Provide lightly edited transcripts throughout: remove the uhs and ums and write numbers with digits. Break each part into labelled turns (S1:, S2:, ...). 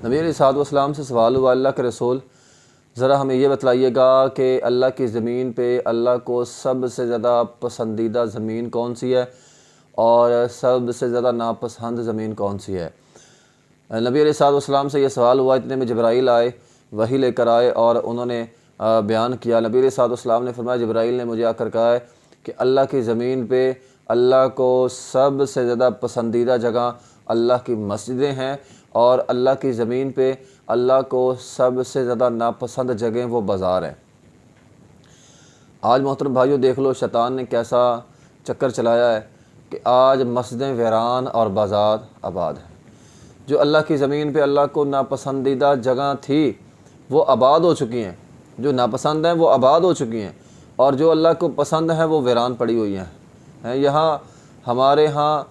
S1: نبی علیہ الصلوۃ والسلام سے سوال ہوا، اللہ کے رسول ذرا ہمیں یہ بتلائیے گا کہ اللہ کی زمین پہ اللہ کو سب سے زیادہ پسندیدہ زمین کون سی ہے اور سب سے زیادہ ناپسند زمین کون سی ہے۔ نبی علیہ الصلوۃ والسلام سے یہ سوال ہوا، اتنے میں جبرائیل آئے، وحی لے کر آئے اور انہوں نے بیان کیا۔ نبی علیہ الصلوۃ والسلام نے فرمایا، جبرائیل نے مجھے آ کر کہا ہے کہ اللہ کی زمین پہ اللہ کو سب سے زیادہ پسندیدہ جگہ اللہ کی مسجدیں ہیں، اور اللہ کی زمین پہ اللہ کو سب سے زیادہ ناپسند جگہیں وہ بازار ہیں۔ آج محترم بھائیوں دیکھ لو شیطان نے کیسا چکر چلایا ہے کہ آج مسجدیں ویران اور بازار آباد ہیں۔ جو اللہ کی زمین پہ اللہ کو ناپسندیدہ جگہ تھی وہ آباد ہو چکی ہیں، جو ناپسند ہیں وہ آباد ہو چکی ہیں، اور جو اللہ کو پسند ہیں وہ ویران پڑی ہوئی ہیں۔ یہاں ہمارے ہاں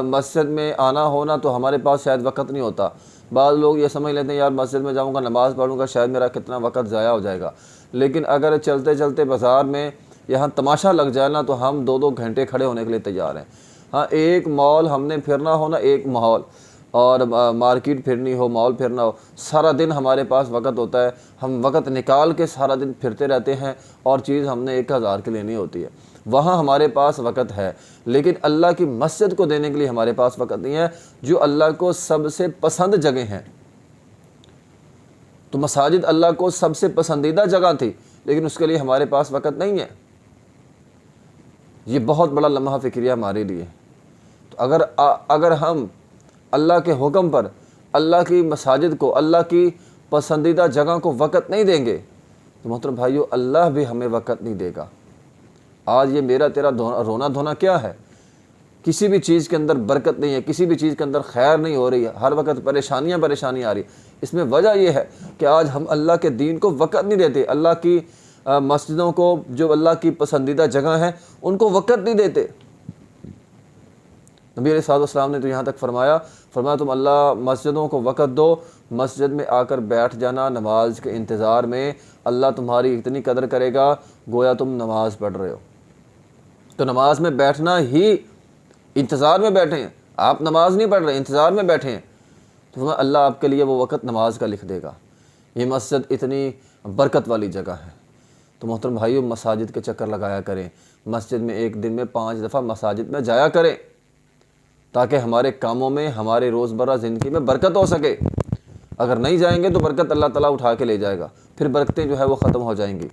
S1: مسجد میں آنا ہونا تو ہمارے پاس شاید وقت نہیں ہوتا۔ بعض لوگ یہ سمجھ لیتے ہیں یار مسجد میں جاؤں گا نماز پڑھوں گا شاید میرا کتنا وقت ضائع ہو جائے گا، لیکن اگر چلتے چلتے بازار میں یہاں تماشا لگ جائے نا تو ہم 2 گھنٹے کھڑے ہونے کے لیے تیار ہیں۔ ہاں ایک مال ہم نے پھرنا ہو نا، ایک مال اور مارکیٹ پھرنی ہو، مال پھرنا ہو، سارا دن ہمارے پاس وقت ہوتا ہے، ہم وقت نکال کے سارا دن پھرتے رہتے ہیں اور چیز ہم نے 1000 کی لینی ہوتی ہے، وہاں ہمارے پاس وقت ہے، لیکن اللہ کی مسجد کو دینے کے لیے ہمارے پاس وقت نہیں ہے جو اللہ کو سب سے پسند جگہ ہیں۔ تو مساجد اللہ کو سب سے پسندیدہ جگہ تھی، لیکن اس کے لیے ہمارے پاس وقت نہیں ہے۔ یہ بہت بڑا لمحہ فکریہ ہمارے لیے۔ تو اگر ہم اللہ کے حکم پر اللہ کی مساجد کو، اللہ کی پسندیدہ جگہ کو وقت نہیں دیں گے تو محترم بھائیو اللہ بھی ہمیں وقت نہیں دے گا۔ آج یہ میرا تیرا رونا دھونا کیا ہے؟ کسی بھی چیز کے اندر برکت نہیں ہے، کسی بھی چیز کے اندر خیر نہیں ہو رہی ہے، ہر وقت پریشانی آ رہی ہے۔ اس میں وجہ یہ ہے کہ آج ہم اللہ کے دین کو وقت نہیں دیتے، اللہ کی مسجدوں کو جو اللہ کی پسندیدہ جگہ ہیں ان کو وقت نہیں دیتے۔ نبی علیہ الصلوۃ والسلام نے تو یہاں تک فرمایا تم اللہ مسجدوں کو وقت دو، مسجد میں آ کر بیٹھ جانا نماز کے انتظار میں، اللہ تمہاری اتنی قدر کرے گا گویا تم نماز پڑھ رہے ہو۔ تو نماز میں بیٹھنا ہی انتظار میں بیٹھے ہیں، آپ نماز نہیں پڑھ رہے، انتظار میں بیٹھے ہیں، تو اللہ آپ کے لیے وہ وقت نماز کا لکھ دے گا۔ یہ مسجد اتنی برکت والی جگہ ہے۔ تو محترم بھائیو مساجد کے چکر لگایا کریں، مسجد میں ایک دن میں 5 دفعہ مساجد میں جایا کریں تاکہ ہمارے کاموں میں، ہمارے روزمرہ زندگی میں برکت ہو سکے۔ اگر نہیں جائیں گے تو برکت اللہ تعالیٰ اٹھا کے لے جائے گا، پھر برکتیں جو ہے وہ ختم ہو جائیں گی۔